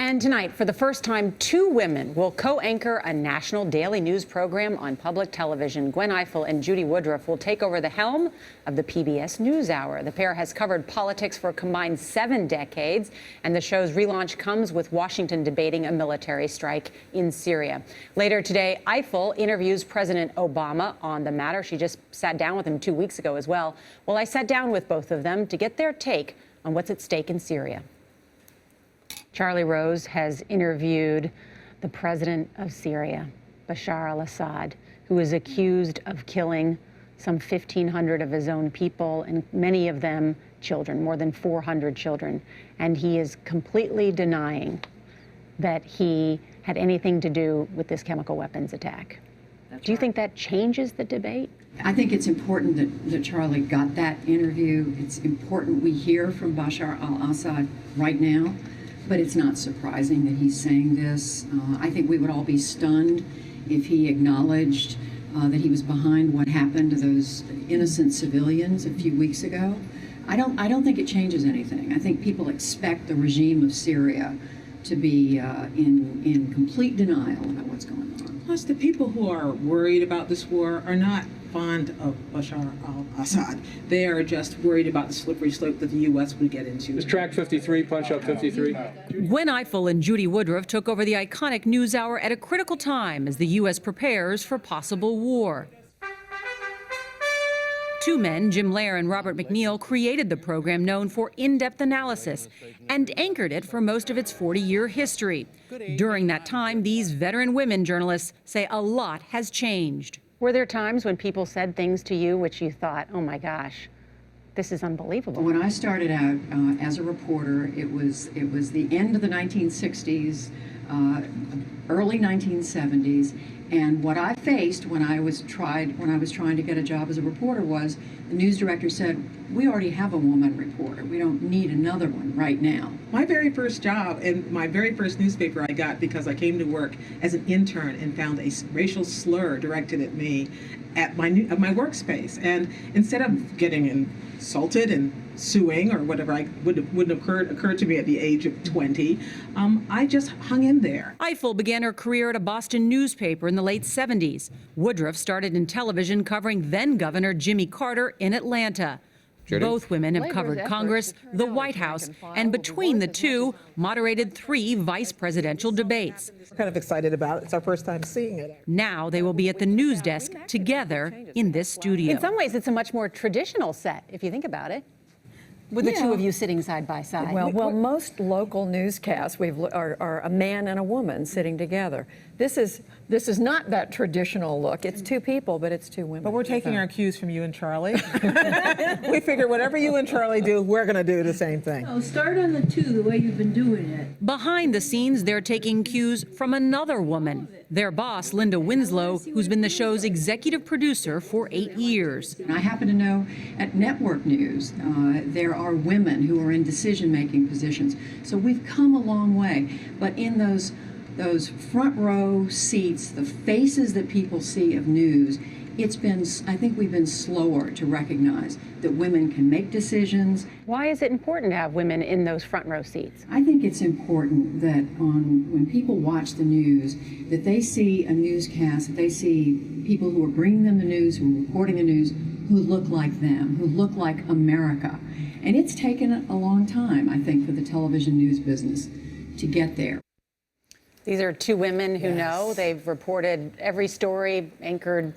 And tonight, for the first time, two women will co-anchor a national daily news program on public television. Gwen Ifill and Judy Woodruff will take over the helm of the PBS NewsHour. The pair has covered politics for a combined 7 decades, and the show's relaunch comes with Washington debating a military strike in Syria. Later today, Ifill interviews President Obama on the matter. She just sat down with him 2 weeks ago as well. Well, I sat down with both of them to get their take on what's at stake in Syria. Charlie Rose has interviewed the president of Syria, Bashar al-Assad, who is accused of killing some 1,500 of his own people, and many of them children, more than 400 children. And he is completely denying that he had anything to do with this chemical weapons attack. Do you think that changes the debate? I think it's important that Charlie got that interview. It's important we hear from Bashar al-Assad right now. But it's not surprising that he's saying this. I think we would all be stunned if he acknowledged that he was behind what happened to those innocent civilians a few weeks ago. I don't think it changes anything. I think people expect the regime of Syria to be in complete denial about what's going on. Plus, the people who are worried about this war are not fond of Bashar al-Assad. They are just worried about the slippery slope that the U.S. would get into. Is track 53, punch up 53. Gwen Ifill and Judy Woodruff took over the iconic NewsHour at a critical time as the U.S. prepares for possible war. Two men, Jim Lehrer and Robert McNeil, created the program known for in-depth analysis and anchored it for most of its 40-year history. During that time, these veteran women journalists say a lot has changed. Were there times when people said things to you which you thought, oh my gosh, this is unbelievable? When I started out as a reporter, it was the end of the 1960s, early 1970s, and what I faced when I was trying to get a job as a reporter was the news director said, we already have a woman reporter. We don't need another one right now. My very first job and my very first newspaper I got because I came to work as an intern and found a racial slur directed at me at my workspace. And instead of getting insulted and suing or whatever wouldn't have occurred to me at the age of 20, I just hung in there. Ifill began her career at a Boston newspaper in the late 70s. Woodruff started in television covering then-Governor Jimmy Carter in Atlanta. Judy? Both women have covered Congress, the White House, and between the two, moderated 3 vice presidential debates. We're kind of excited about it. It's our first time seeing it. Now they will be at the news desk together in this studio. In some ways, it's a much more traditional set, if you think about it, with the two of you sitting side by side. Well, most local newscasts are a man and a woman sitting together. This is not that traditional look. It's 2 people, but it's 2 women. But we're taking our cues from you and Charlie. We figure whatever you and Charlie do, we're going to do the same thing. Oh, start on the 2 the way you've been doing it. Behind the scenes, they're taking cues from another woman, their boss, Linda Winslow, who's been the show's executive producer for 8 years. And I happen to know at network news, there are women who are in decision-making positions. So we've come a long way. But in those front row seats, the faces that people see of news, I think we've been slower to recognize that women can make decisions. Why is it important to have women in those front row seats? I think it's important that when people watch the news, that they see a newscast, that they see people who are bringing them the news, who are reporting the news, who look like them, who look like America. And it's taken a long time, I think, for the television news business to get there. These are 2 women who know. They've reported every story, anchored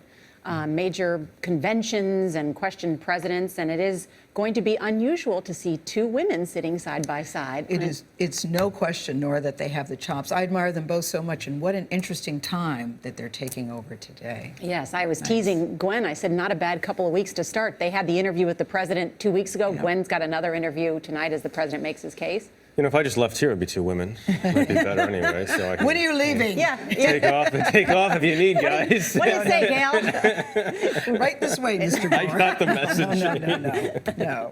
major conventions and questioned presidents, and it is going to be unusual to see 2 women sitting side by side. It's no question, Norah, that they have the chops. I admire them both so much, and what an interesting time that they're taking over today. Yes, I was teasing Gwen. I said, not a bad couple of weeks to start. They had the interview with the president 2 weeks ago. Yeah. Gwen's got another interview tonight as the president makes his case. You know, if I just left here, it'd be 2 women. Might be better anyway. So I can, when are you leaving? Take off if you need, guys. What do you say, Gail? Right this way, Mr. Moore. I got the message. No.